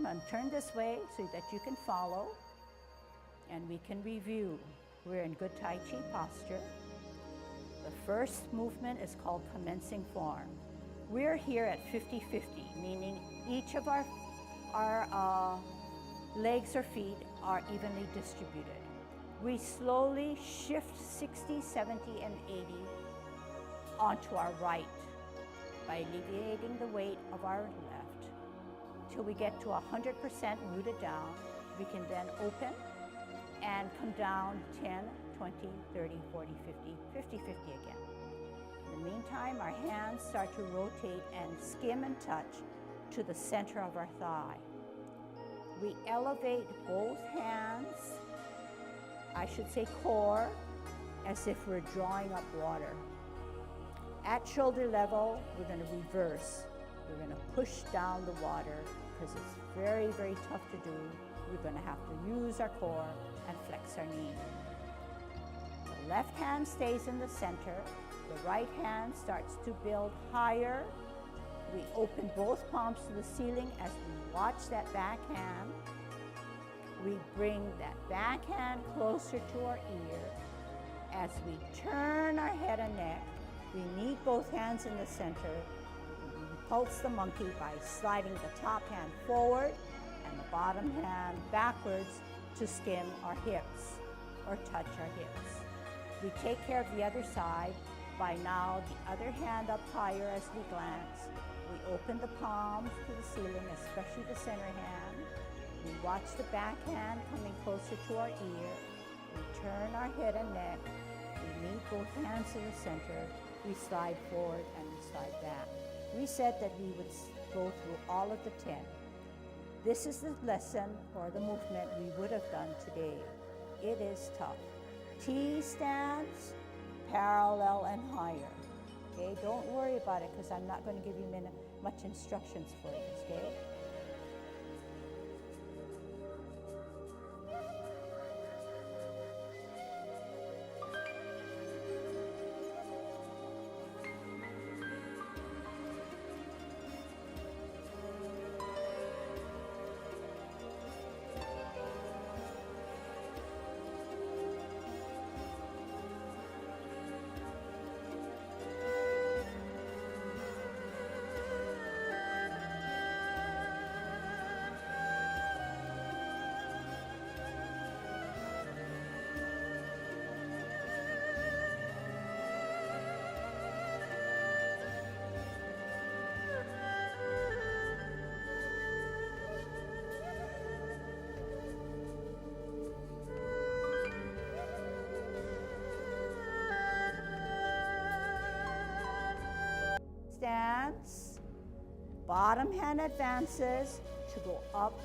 and turn this way so that you can follow and we can review. We're in good Tai Chi posture. The first movement is called commencing form. We're here at 50-50, meaning each of our legs or feet are evenly distributed. We slowly shift 60, 70, and 80 onto our right by alleviating the weight of our left till we get to 100% rooted down. We can then open and come down 10, 20, 30, 40, 50, 50-50 again. In the meantime, our hands start to rotate and skim and touch to the center of our thigh. We elevate both hands, I should say core, as if we're drawing up water. At shoulder level, we're going to reverse. We're going to push down the water because it's very, very tough to do. We're going to have to use our core and flex our knee. The left hand stays in the center. The right hand starts to build higher. We open both palms to the ceiling as we watch that back hand. We bring that back hand closer to our ear. As we turn our head and neck, we need both hands in the center. We pulse the monkey by sliding the top hand forward and the bottom hand backwards to skim our hips or touch our hips. We take care of the other side by now the other hand up higher as we glance. We open the palms to the ceiling, especially the center hand. We watch the back hand coming closer to our ear. We turn our head and neck. We meet both hands in the center. We slide forward and we slide back. We said that we would go through all of the 10. This is the lesson or the movement we would have done today. It is tough. T stands, parallel and higher. Okay, don't worry about it because I'm not going to give you much instructions for this, okay? Stance, bottom hand advances to go up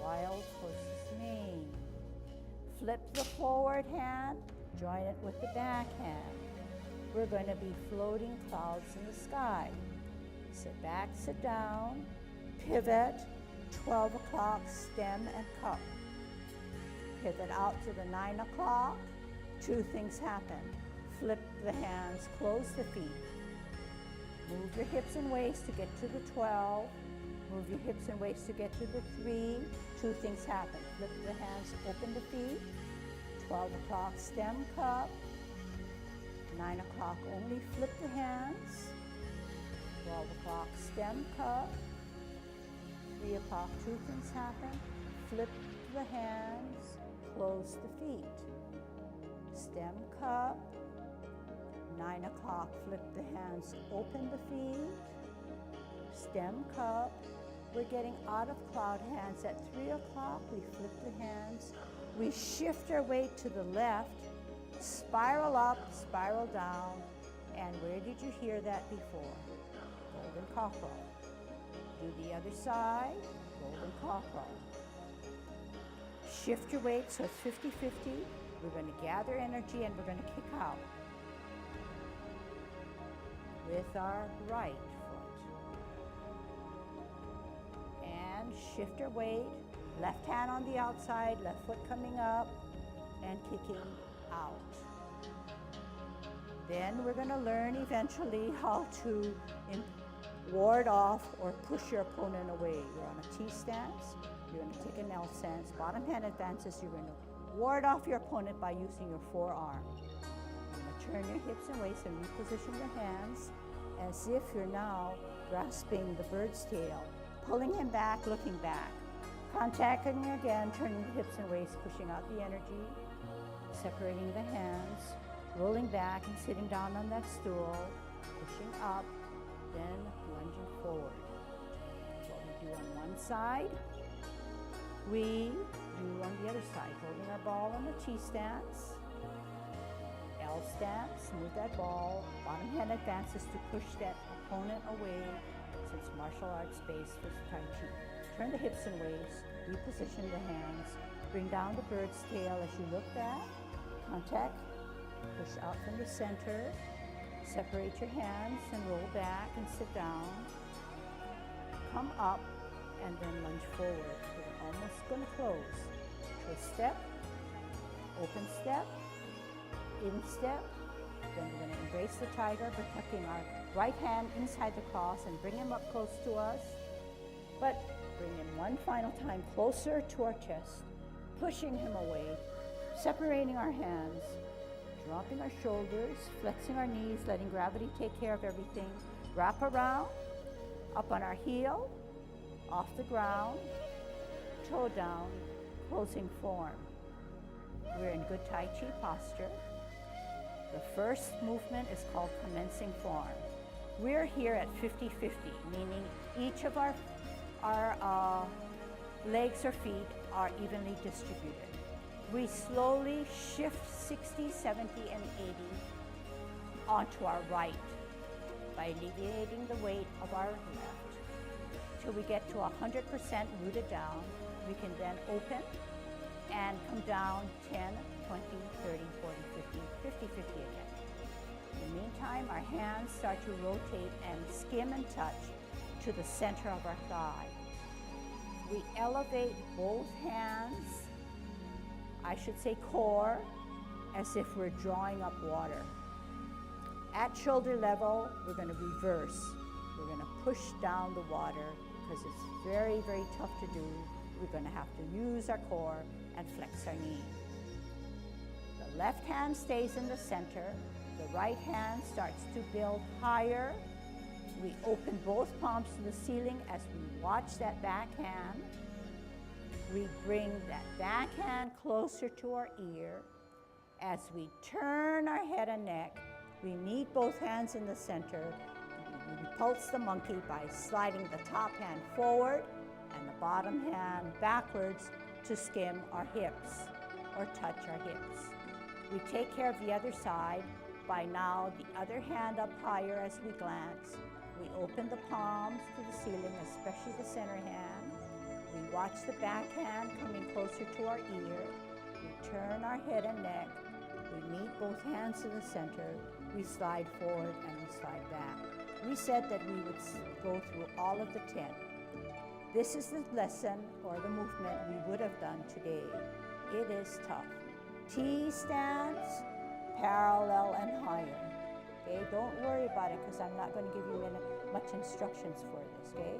wild horse's mane. Flip the forward hand, join it with the back hand. We're going to be floating clouds in the sky. Sit back, sit down, pivot, 12 o'clock, stem and cup. Pivot out to the 9 o'clock, two things happen. Flip the hands, close the feet. Move your hips and waist to get to the 12. Move your hips and waist to get to the 3. Two things happen. Flip the hands, open the feet. 12 o'clock, stem cup. 9 o'clock, only flip the hands. 12 o'clock, stem cup. 3 o'clock, two things happen. Flip the hands, close the feet. Stem cup. 9 o'clock, flip the hands, open the feet, stem cup. We're getting out of cloud hands at 3 o'clock. We flip the hands. We shift our weight to the left, spiral up, spiral down. And where did you hear that before? Golden cockerel. Do the other side, golden cockerel. Shift your weight so it's 50-50. We're going to gather energy and we're going to kick out with our right foot. And shift our weight, left hand on the outside, left foot coming up and kicking out. Then we're going to learn eventually how to ward off or push your opponent away. You're on a T stance. You're going to take an L stance. Bottom hand advances. You're going to ward off your opponent by using your forearm. You're going to turn your hips and waist and reposition your hands as if you're now grasping the bird's tail, pulling him back, looking back. Contacting again, turning the hips and waist, pushing out the energy, separating the hands, rolling back and sitting down on that stool, pushing up, then lunging forward. What we do on one side, we do on the other side, holding our ball on the T stance, L stance, move that ball, bottom hand advances to push that opponent away since martial arts base was Tai Chi. Turn the hips and waist, reposition the hands, bring down the bird's tail as you look back, contact, push out from the center, separate your hands and roll back and sit down, come up and then lunge forward. We're almost going to close. Twist step, open step, in step, then we're going to embrace the tiger by tucking our right hand inside the cross and bring him up close to us, but bring him one final time closer to our chest, pushing him away, separating our hands, dropping our shoulders, flexing our knees, letting gravity take care of everything. Wrap around, up on our heel, off the ground, toe down, closing form. We're in good Tai Chi posture. The first movement is called commencing form. We're here at 50-50, meaning each of our legs or feet are evenly distributed. We slowly shift 60, 70, and 80 onto our right by alleviating the weight of our left. Till we get to 100% rooted down, we can then open and come down 10, 20, 30, 40, 50, 50, 50 again. In the meantime, our hands start to rotate and skim and touch to the center of our thigh. We elevate both hands, I should say core, as if we're drawing up water. At shoulder level, we're going to reverse. We're going to push down the water because it's very, very tough to do. We're going to have to use our core and flex our knee. The left hand stays in the center. The right hand starts to build higher. We open both palms to the ceiling as we watch that backhand. We bring that backhand closer to our ear. As we turn our head and neck, we meet both hands in the center. We repulse the monkey by sliding the top hand forward and the bottom hand backwards to skim our hips or touch our hips. We take care of the other side by now the other hand up higher as we glance. We open the palms to the ceiling, especially the center hand. We watch the backhand coming closer to our ear. We turn our head and neck. We meet both hands in the center. We slide forward and we slide back. We said that we would go through all of the 10. This is the lesson or the movement we would have done today. It is tough. T stance, parallel and higher. Okay, don't worry about it because I'm not going to give you much instructions for this, okay?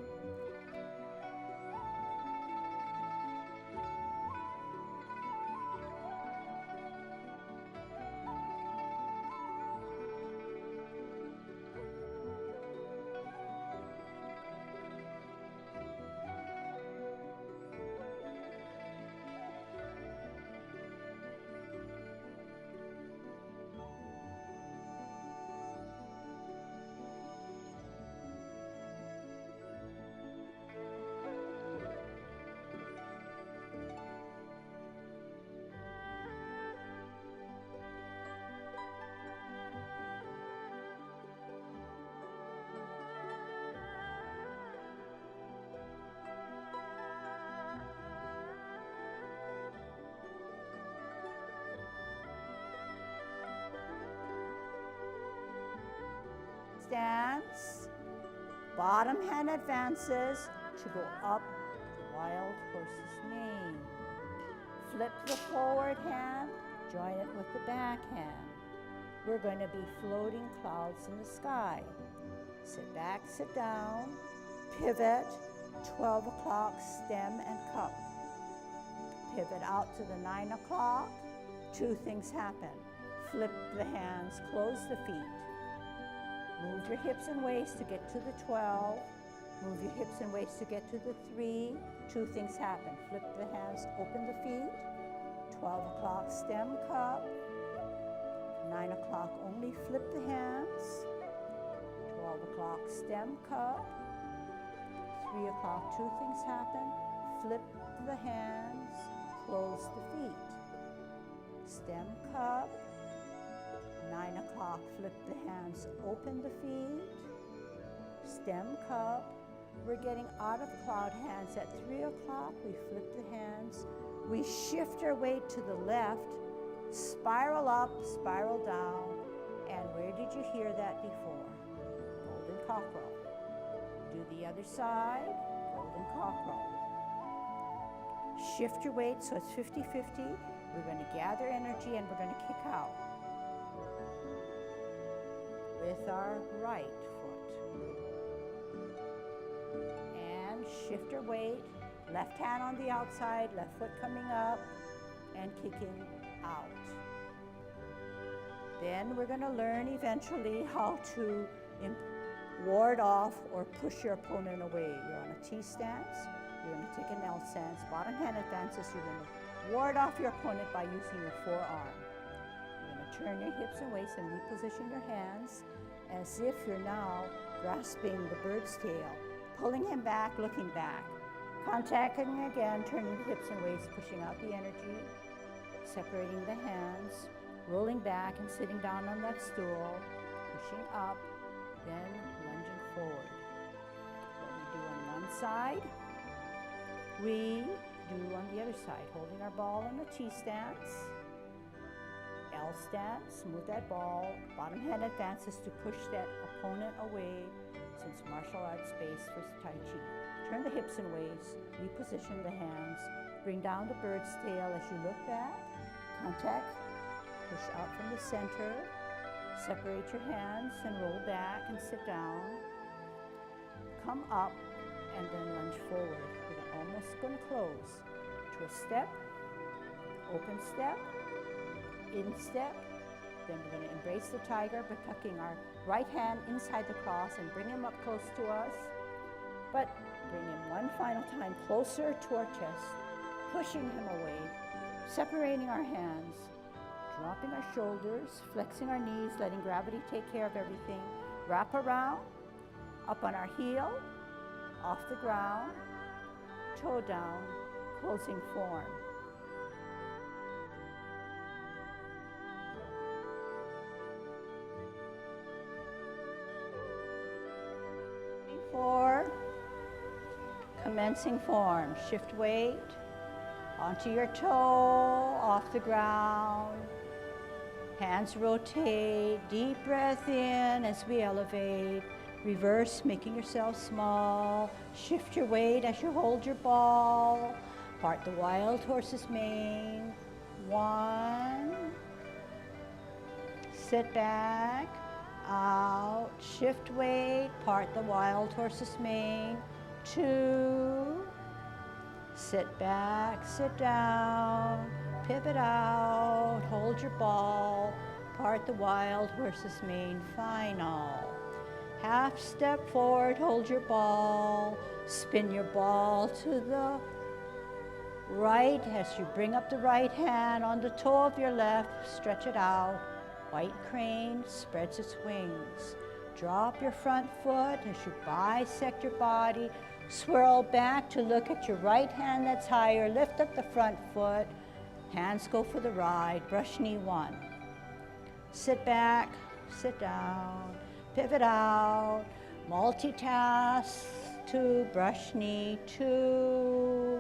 Stance, bottom hand advances to go up the wild horse's mane. Flip the forward hand, join it with the back hand. We're going to be floating clouds in the sky. Sit back, sit down, pivot, 12 o'clock, stem and cup. Pivot out to the 9 o'clock. 2 things happen. Flip the hands, close the feet. Move your hips and waist to get to the 12. Move your hips and waist to get to the 3. 2 things happen. Flip the hands, open the feet. 12 o'clock, stem cup. 9 o'clock, only flip the hands. 12 o'clock, stem cup. 3 o'clock, 2 things happen. Flip the hands, close the feet. Stem cup. 9 o'clock, flip the hands, open the feet. Stem cup. We're getting out of cloud hands. At 3 o'clock, we flip the hands. We shift our weight to the left, spiral up, spiral down. And where did you hear that before? Golden cockerel. Do the other side, golden cockerel. Shift your weight so it's 50-50. We're going to gather energy and we're going to kick out with our right foot. And shift your weight. Left hand on the outside, left foot coming up and kicking out. Then we're going to learn eventually how to ward off or push your opponent away. You're on a T stance, you're going to take an L stance, bottom hand advances, you're going to ward off your opponent by using your forearm. You're going to turn your hips and waist and reposition your hands as if you're now grasping the bird's tail, pulling him back, looking back. Contacting again, turning the hips and waist, pushing out the energy, separating the hands, rolling back and sitting down on that stool, pushing up, then lunging forward. What we do on one side, we do on the other side, holding our ball in a T stance, L stance, move that ball, bottom hand advances to push that opponent away since martial arts base for Tai Chi. Turn the hips and waist, reposition the hands, bring down the bird's tail as you look back, contact, push out from the center, separate your hands and roll back and sit down, come up and then lunge forward. We're almost going to close to a step, open step, in step, then we're going to embrace the tiger by tucking our right hand inside the cross and bring him up close to us, but bring him one final time closer to our chest, pushing him away, separating our hands, dropping our shoulders, flexing our knees, letting gravity take care of everything. Wrap around, up on our heel, off the ground, toe down, closing form. For commencing form, shift weight onto your toe, off the ground. Hands rotate, deep breath in as we elevate. Reverse, making yourself small. Shift your weight as you hold your ball. Part the wild horse's mane. 1. Sit back, out, shift weight, part the wild horse's mane. 2. Sit back, sit down, pivot out, hold your ball, part the wild horse's mane. Final. Half step forward, hold your ball, spin your ball to the right as you bring up the right hand on the toe of your left, stretch it out. White crane spreads its wings. Drop your front foot as you bisect your body. Swirl back to look at your right hand that's higher. Lift up the front foot. Hands go for the ride. Brush knee 1. Sit back, sit down, pivot out. Multitask 2, brush knee 2.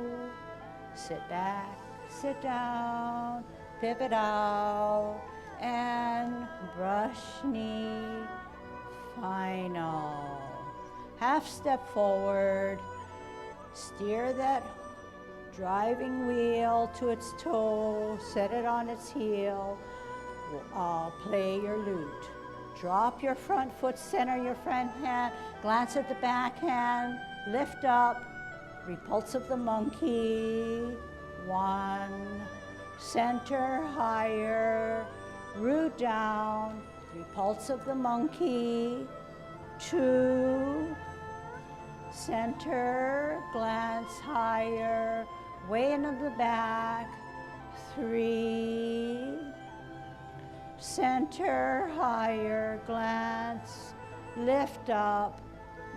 Sit back, sit down, pivot out. And brush knee, final. Half step forward, steer that driving wheel to its toe, set it on its heel, play your lute. Drop your front foot, center your front hand, glance at the back hand, lift up, repulse of the monkey, 1, center higher, root down, repulse of the monkey. 2, center, glance higher, way into the back. 3, center, higher, glance, lift up,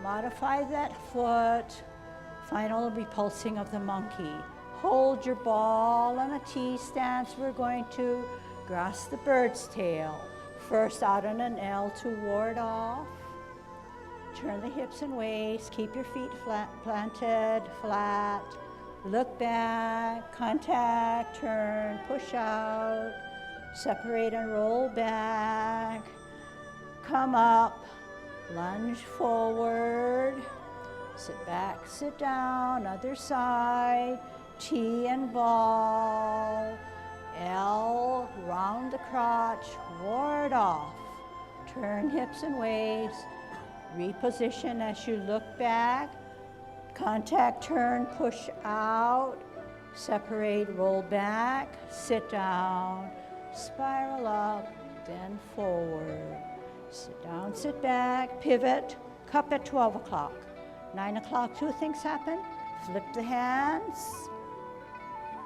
modify that foot, final repulsing of the monkey. Hold your ball on a T stance. We're going to grasp the bird's tail. First out on an L to ward off. Turn the hips and waist, keep your feet planted, flat. Look back, contact, turn, push out, separate and roll back. Come up, lunge forward, sit back, sit down, other side, T and ball, L, round the crotch, ward off. Turn hips and waist, reposition as you look back, contact, turn, push out, separate, roll back, sit down, spiral up, then forward. Sit down, sit back, pivot, cup at 12 o'clock. 9 o'clock, 2 things happen. Flip the hands.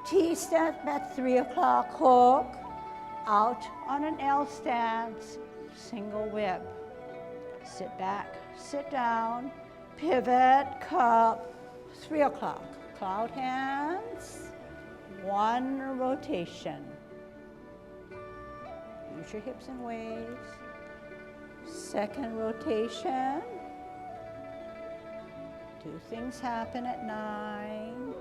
T-step at 3 o'clock, hook, out on an L stance, single whip. Sit back, sit down, pivot, cup, 3 o'clock. Cloud hands, 1 rotation. Use your hips and waist. Second rotation. 2 things happen at 9.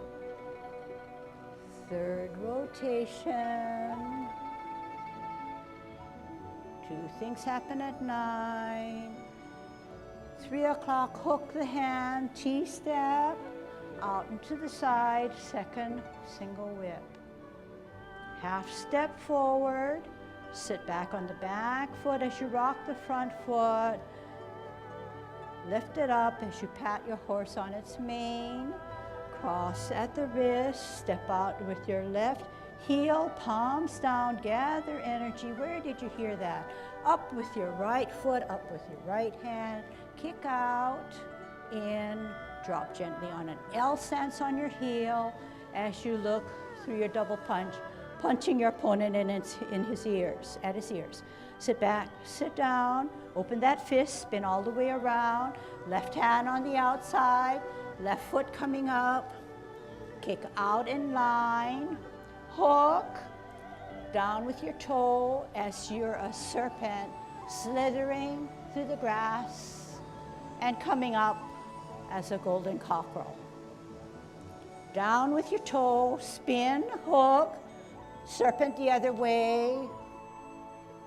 Third rotation. 2 things happen at 9. 3 o'clock, hook the hand, T-step, out and to the side, second single whip. Half step forward, sit back on the back foot as you rock the front foot. Lift it up as you pat your horse on its mane. Cross at the wrist, step out with your left heel, palms down, gather energy. Where did you hear that? Up with your right foot, up with your right hand. Kick out, in, drop gently on an L stance on your heel as you look through your double punch, punching your opponent in his ears, at his ears. Sit back, sit down, open that fist, spin all the way around, left hand on the outside, left foot coming up, kick out in line, hook, down with your toe as you're a serpent, slithering through the grass and coming up as a golden cockerel. Down with your toe, spin, hook, serpent the other way,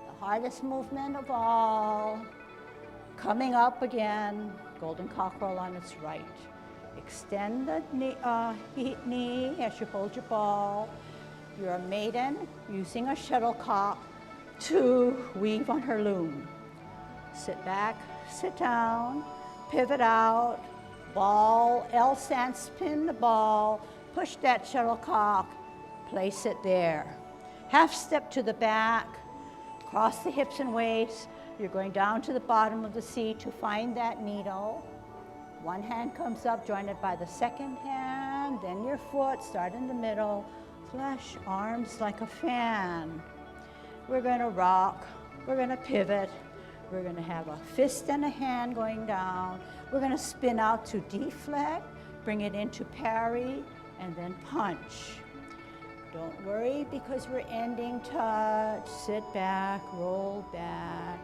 the hardest movement of all. Coming up again, golden cockerel on its right. Extend the knee as you hold your ball. You're a maiden using a shuttlecock to weave on her loom. Sit back, sit down, pivot out, ball, L stance, spin the ball, push that shuttlecock, place it there. Half step to the back, cross the hips and waist. You're going down to the bottom of the seat to find that needle. One hand comes up, joined by the second hand, then your foot, start in the middle, flash arms like a fan. We're gonna rock, we're gonna pivot, we're gonna have a fist and a hand going down. We're gonna spin out to deflect, bring it into parry, and then punch. Don't worry because we're ending touch. Sit back, roll back,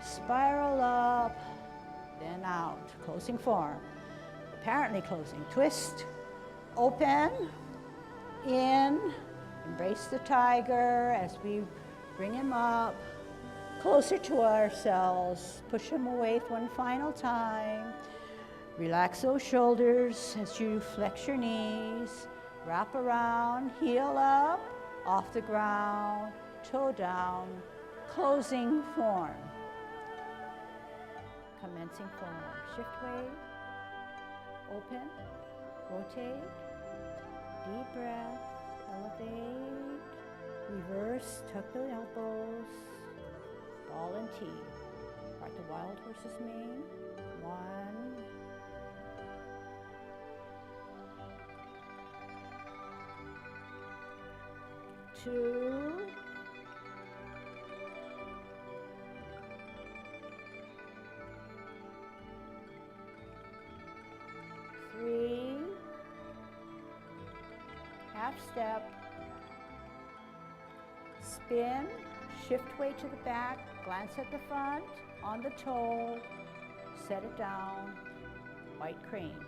spiral up, then out. Closing form, apparently closing. Twist, open, in, embrace the tiger as we bring him up, closer to ourselves. Push him away one final time. Relax those shoulders as you flex your knees. Wrap around, heel up, off the ground, toe down, closing form. Commencing form. Shift weight, open, rotate, deep breath, Elevate, reverse, tuck the elbows, ball and T. Part the wild horse's mane. 1, 2, 3, half step, spin, shift weight to the back, glance at the front, on the toe, set it down, white crane.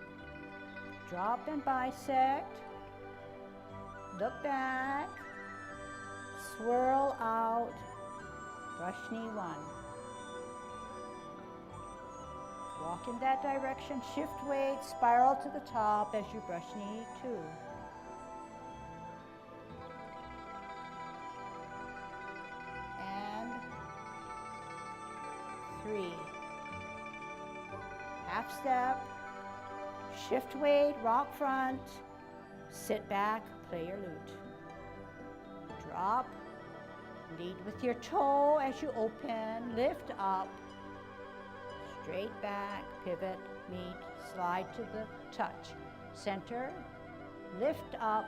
Drop and bisect, look back, swirl out, brush knee 1. Walk in that direction, shift weight, spiral to the top as you brush knee 2. And 3. Half step, shift weight, rock front, sit back, play your lute. Drop, lead with your toe as you open, lift up, straight back, pivot, meet, slide to the touch. Center, lift up,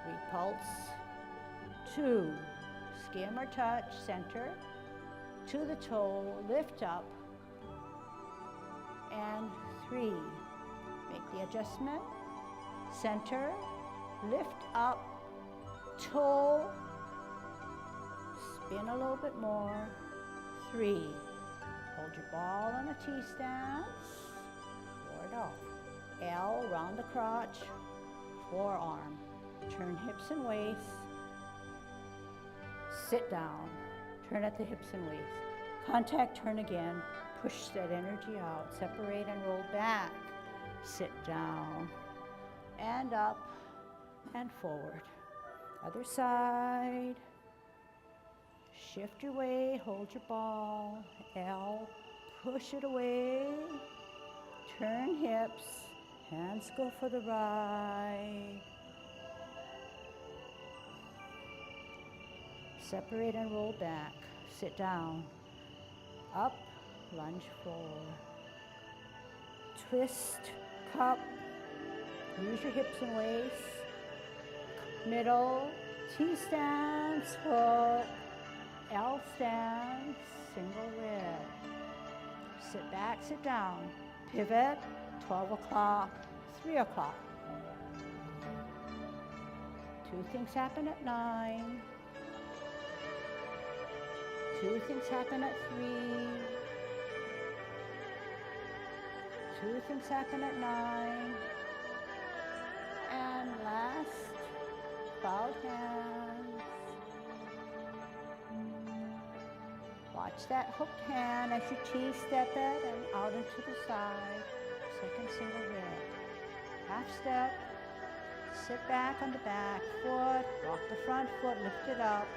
repulse, 2, skim or touch, center, to the toe, lift up, and 3, make the adjustment, center, lift up, toe, spin a little bit more, 3, hold your ball in a T-stance, forward off, L, round the crotch, forearm, turn hips and waist, sit down, turn at the hips and waist, contact, turn again, push that energy out, separate and roll back, sit down, and up, and forward. Other side, shift your weight, hold your ball, L, push it away, turn hips, hands go for the right, separate and roll back, sit down, up, lunge forward, twist, cup, use your hips and waist, middle, T-stance, hook, L stance, single rib, sit back, sit down, pivot, 12 o'clock, 3 o'clock. 2 things happen at 9, 2 things happen at 3, 2 things happen at 9, and last, bowed hands. Watch that hooked hand as you T-step it and out into the side, second single rib. Half step, sit back on the back foot, rock the front foot, lift it up,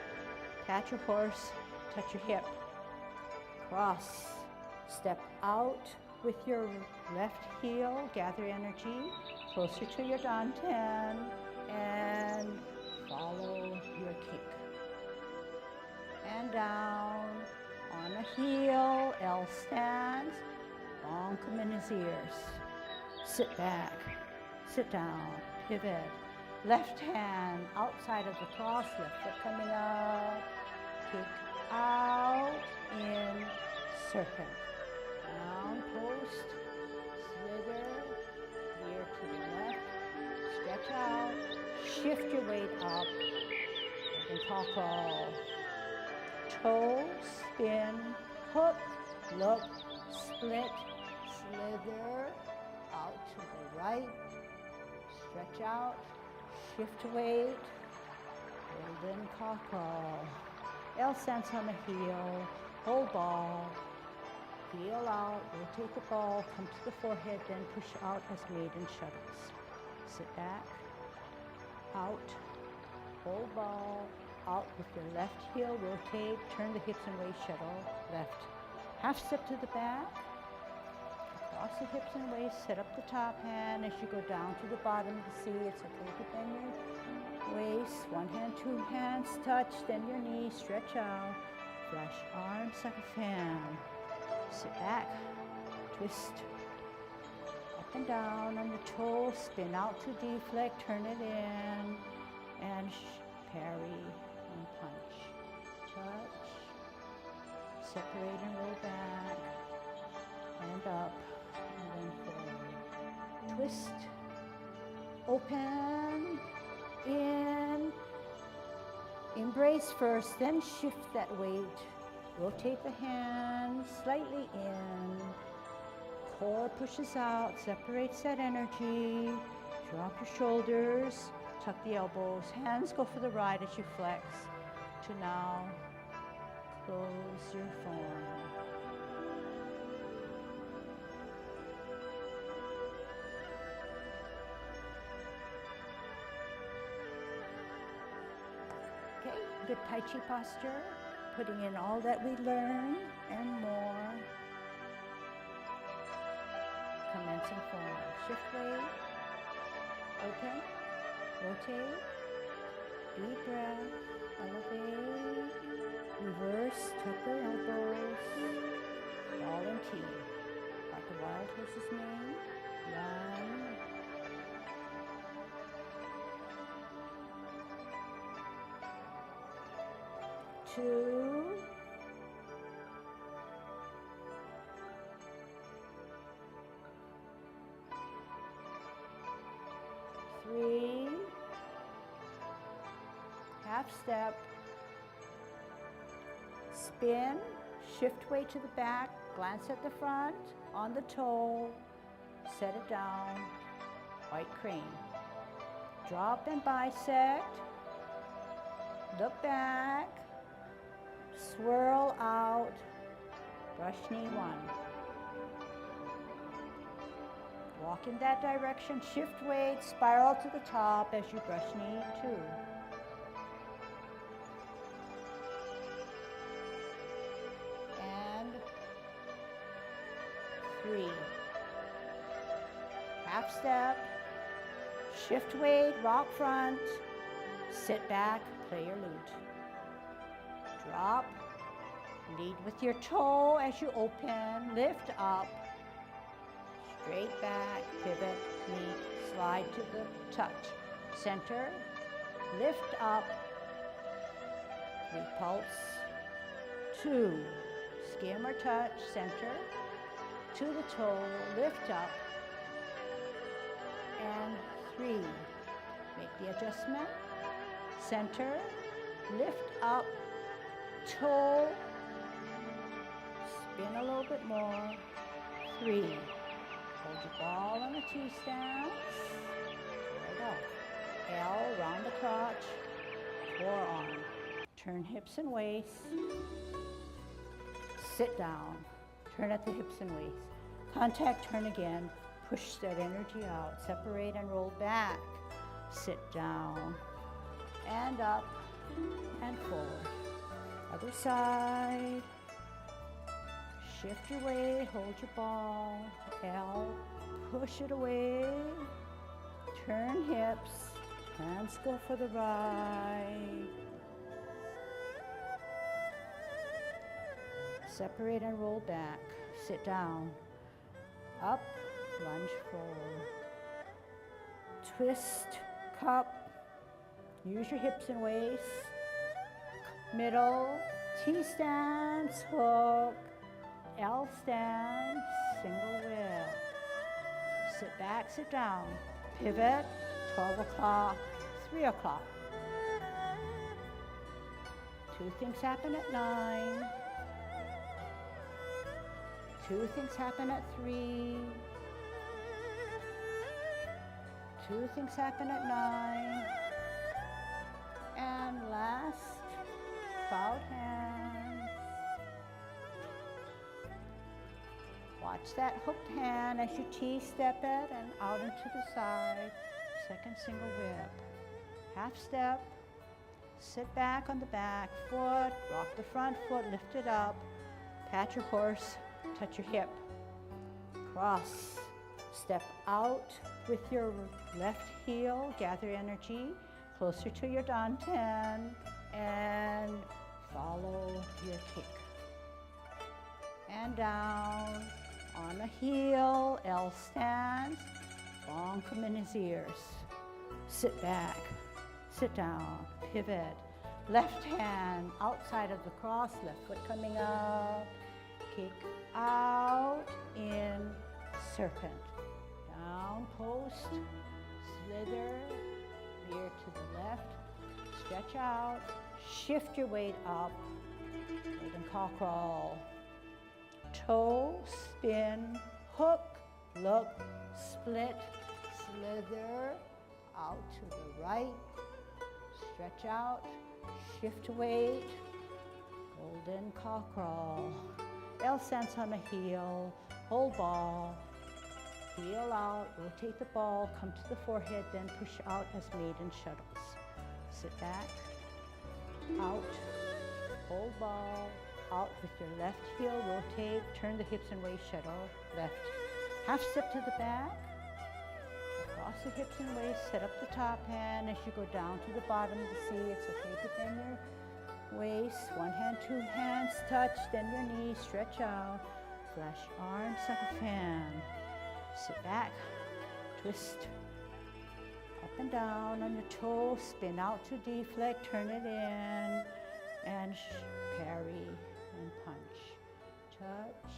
pat your horse, touch your hip, cross, step out with your left heel, gather energy, closer to your dantian, and follow your kick. And down, on a heel, L stance, long come in his ears. Sit back, sit down, pivot, left hand outside of the cross, left foot coming up, kick out, in, serpent. Down, post, slither, veer to the left, stretch out, shift your weight up, and cockle. Toe, spin, hook, look, split, slither, out to the right, stretch out, shift weight, golden cockle. L stance on the heel, hold ball, heel out, rotate the ball, come to the forehead, then push out as maiden shuttles. Sit back, out, hold ball, out with your left heel, rotate, turn the hips and waist shuttle, left. Half step to the back, Cross the hips and waist, set up the top hand as you go down to the bottom of the seat. It's okay to bend your waist. One hand, two hands touch, then your knees, stretch out. Flash arms like a fan. Sit back, twist. Up and down on the toes, spin out to deflect, turn it in, and parry and punch. Touch, separate and roll back, and up, and then forward. Twist, open, in, embrace first, then shift that weight. Rotate the hands slightly in. Core pushes out, separates that energy. Drop your shoulders, tuck the elbows. Hands go for the right as you flex. To now, close your form. Okay, good Tai Chi posture. Putting in all that we learn and more. Commencing forward. Shift weight. Open. Rotate. Deep breath. Elevate. Reverse. Tuck the elbows. Ball and T. Like the wild horse's mane. 1. 2. 3. Half step. Spin. Shift weight to the back. Glance at the front. On the toe. Set it down. White crane. Drop and bisect. Look back. Swirl out. Brush knee 1. Walk in that direction. Shift weight. Spiral to the top as you brush knee 2. And 3. Half step. Shift weight. Rock front. Sit back. Play your lute. Drop. Lead with your toe as you open. Lift up. Straight back. Pivot. Knee. Slide to the touch. Center. Lift up. Repulse. 2. Skim or touch. Center. To the toe. Lift up. And 3. Make the adjustment. Center. Lift up. Toe. Spin a little bit more. 3. Hold your ball on a T-stance. Right up. L, round the crotch. Forearm. Turn hips and waist. Sit down. Turn at the hips and waist. Contact, turn again. Push that energy out. Separate and roll back. Sit down. And up. And forward. Other side. Shift your weight, hold your ball. L, push it away. Turn hips. Hands go for the right. Separate and roll back. Sit down. Up, lunge forward. Twist, cup. Use your hips and waist. Middle, T-stance, hook, L stance, single whip. Sit back, sit down. Pivot, 12 o'clock, 3 o'clock. 2 things happen at 9. 2 things happen at 3. 2 things happen at 9. And last, cloud hands. Watch that hooked hand as you T-step it and out into the side. Second single whip. Half step. Sit back on the back foot. Rock the front foot. Lift it up. Pat your horse. Touch your hip. cross. Step out with your left heel, gather energy closer to your danten, and follow your kick. And down on a heel, L stance, long come in his ears. Sit back, sit down, pivot. Left hand outside of the cross, left foot coming up, kick out, in, serpent. Down, post, slither, veer to the left, stretch out, shift your weight up, golden cow crawl. Toe, spin, hook, look, split, slither, out to the right, stretch out, shift weight, golden cow crawl. L stance on a heel, hold ball, heel out, rotate the ball, come to the forehead, then push out as maiden shuttles. Sit back, out, hold ball, out with your left heel, rotate, turn the hips and waist, shuttle, left. Half step to the back, across the hips and waist, set up the top hand as you go down to the bottom of the seat. It's okay to bend your waist, one hand, two hands, touch, then your knees, stretch out, flash arms like a fan. Sit back, twist, up and down on your toes, spin out to deflect, turn it in, and parry and punch. Touch,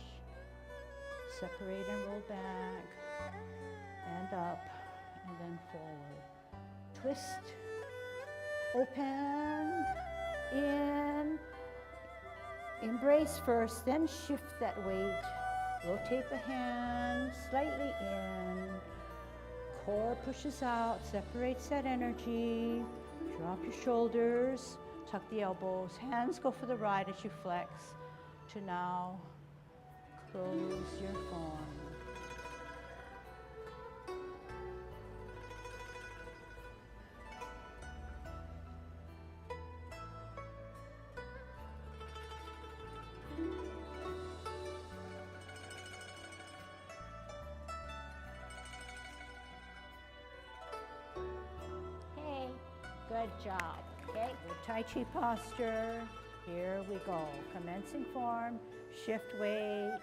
separate and roll back, and up, and then forward. Twist, open, in, embrace first, then shift that weight. Rotate the hands slightly in. Core pushes out, separates that energy. Drop your shoulders, tuck the elbows. Hands go for the ride as you flex to now close your form. Good job. Okay, good Tai Chi posture. Here we go. Commencing form, shift weight,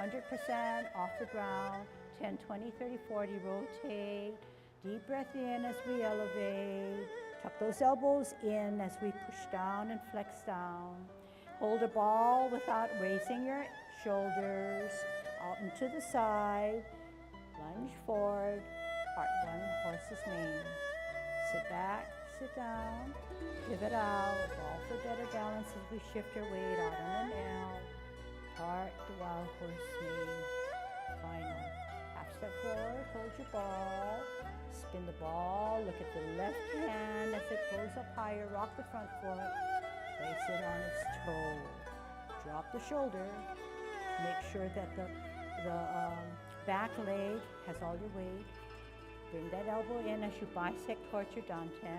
100% off the ground, 10, 20, 30, 40, rotate. Deep breath in as we elevate. Tuck those elbows in as we push down and flex down. Hold a ball without raising your shoulders. Out and to the side. Lunge forward. Part one, horse's mane. Sit back. Sit down, pivot out, ball for better balance as we shift your weight out on an L. Part the wild horse mane. Final. Half step forward, hold your ball, spin the ball, look at the left hand as it goes up higher, rock the front foot, place it on its toe. Drop the shoulder, make sure that the back leg has all your weight. Bring that elbow in as you bisect towards your danten.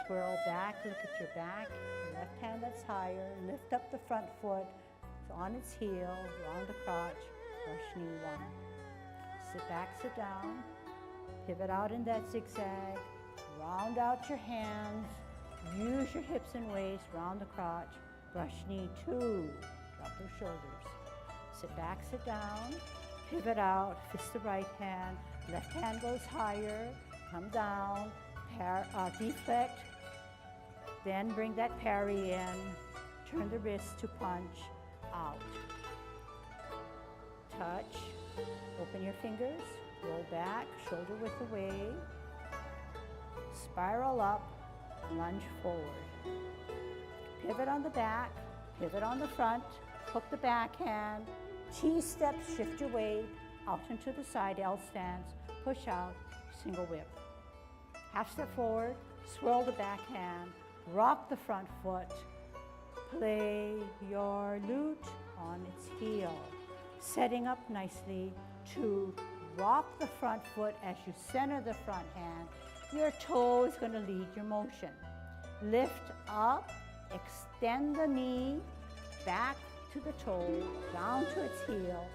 Swirl back, look at your back, left hand that's higher. Lift up the front foot, it's on its heel, round the crotch, brush knee one. Sit back, sit down, pivot out in that zigzag, round out your hands, use your hips and waist, round the crotch, brush knee two, drop those shoulders. Sit back, sit down, pivot out, fist the right hand, left hand goes higher, come down, deflect, then bring that parry in, turn the wrist to punch, out. Touch, open your fingers, roll back, shoulder width away, spiral up, lunge forward. Pivot on the back, pivot on the front, hook the backhand, T-step, shift your weight, out and to the side, L stance, push out, single whip. Half step forward, swirl the backhand, rock the front foot, play your lute on its heel, setting up nicely to rock the front foot as you center the front hand. Your toe is going to lead your motion. Lift up, extend the knee, back to the toe, down to its heel,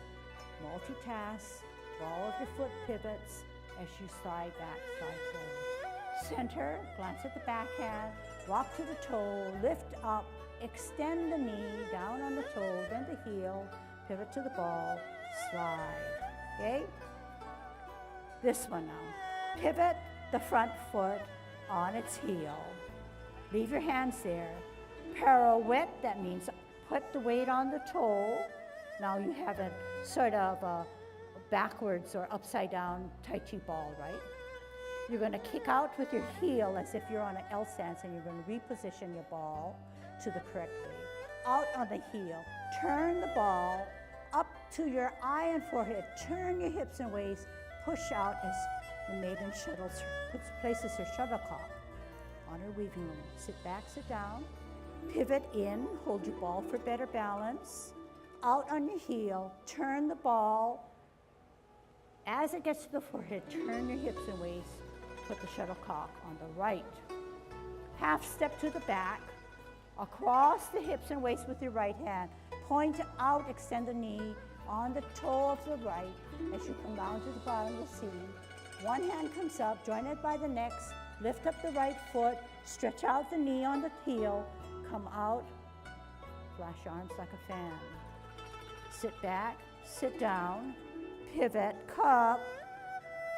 multitask, Ball of your foot pivots as you slide back, slide forward. Center, glance at the backhand, rock to the toe, lift up, extend the knee, down on the toe, then the heel, pivot to the ball, slide, okay? This one now. Pivot the front foot on its heel. Leave your hands there. Pirouette, that means put the weight on the toe. Now you have a sort of a backwards or upside down Tai Chi ball, right? You're going to kick out with your heel as if you're on an L stance, and you're going to reposition your ball to the correct way. Out on the heel. Turn the ball up to your eye and forehead. Turn your hips and waist. Push out as the maiden places her shuttlecock on her weaving room. Sit back, sit down. Pivot in. Hold your ball for better balance. Out on your heel. Turn the ball. As it gets to the forehead, turn your hips and waist. Put the shuttlecock on the right. Half step to the back. Across the hips and waist with your right hand. Point out, extend the knee on the toe of the right as you come down to the bottom of the seat. One hand comes up, join it by the next, lift up the right foot, stretch out the knee on the heel, come out, flash arms like a fan. Sit back, sit down, pivot, cup,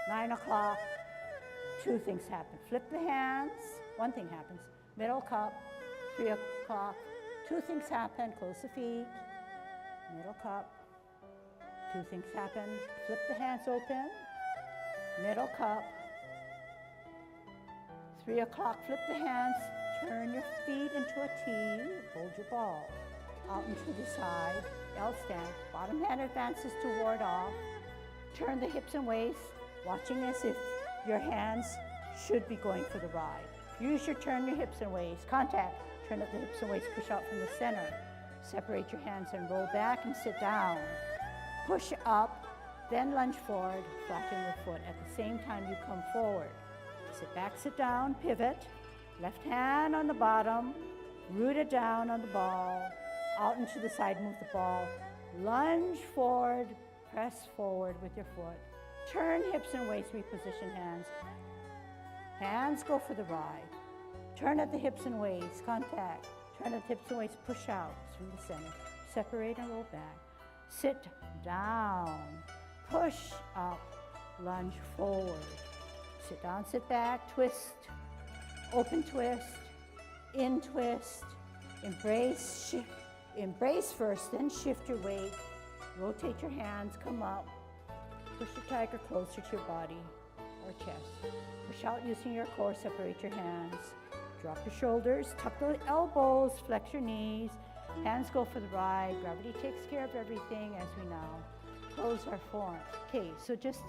9 o'clock, two things happen. Flip the hands, one thing happens, middle cup, 3 o'clock, two things happen, close the feet, middle cup, two things happen, flip the hands open, middle cup, 3 o'clock, flip the hands, turn your feet into a T, hold your ball, out and to the side, L stand, bottom hand advances to ward off, turn the hips and waist, watching as if your hands should be going for the ride. Use your turn your hips and waist, contact, turn up the hips and waist, push out from the center. Separate your hands and roll back and sit down. Push up, then lunge forward, flatten your foot. At the same time you come forward. Sit back, sit down, pivot. Left hand on the bottom, root it down on the ball, out and to the side, move the ball. Lunge forward, press forward with your foot. Turn hips and waist, reposition hands. Hands go for the ride. Turn at the hips and waist, contact. Turn at the hips and waist, push out through the center. Separate and roll back. Sit down, push up, lunge forward. Sit down, sit back, twist, open twist, in twist, embrace, embrace first, then shift your weight. Rotate your hands, come up. Push the tiger closer to your body or chest. Push out using your core, separate your hands. Drop your shoulders, tuck the elbows, flex your knees. Hands go for the ride. Gravity takes care of everything as we now close our form. Okay, so just